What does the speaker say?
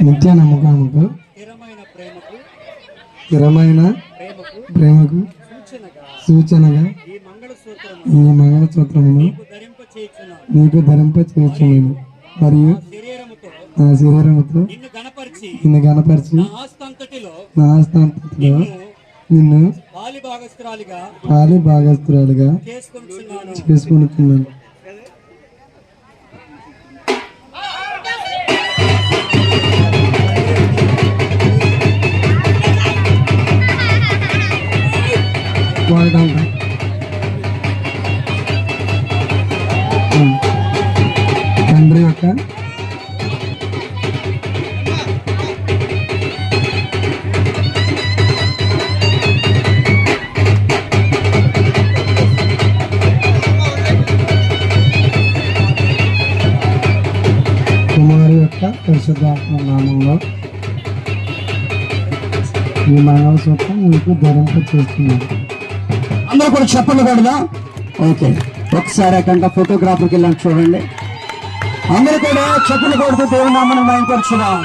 నిత్య నమ్మకముకు స్థిరమైన ప్రేమకు సూచనగా ఈ మంగళసూత్రమును నీకు ధరింప చేయుచున్నాను మరియు నా శరీరముతో నిన్ను గణపరిచి నా ఆస్తంతటిలో నిన్ను పాలి భాగస్తురాలుగా చేసుకుంటున్నాను. తండ్రి యొక్క కుమారు యొక్క పరిశుద్ధాత్మ నామంలో ఈ మంగళసూత్రం నీకు ధరింప చేస్తున్నాను. అందరూ కూడా చెప్పండి కూడదా? ఓకే, ఒకసారి అక్కడ ఫోటోగ్రాఫర్కి వెళ్ళాను చూడండి. అందరూ కూడా చెప్పలు కొడుతూ దేవుని నామమును మహిమపరచుదాం.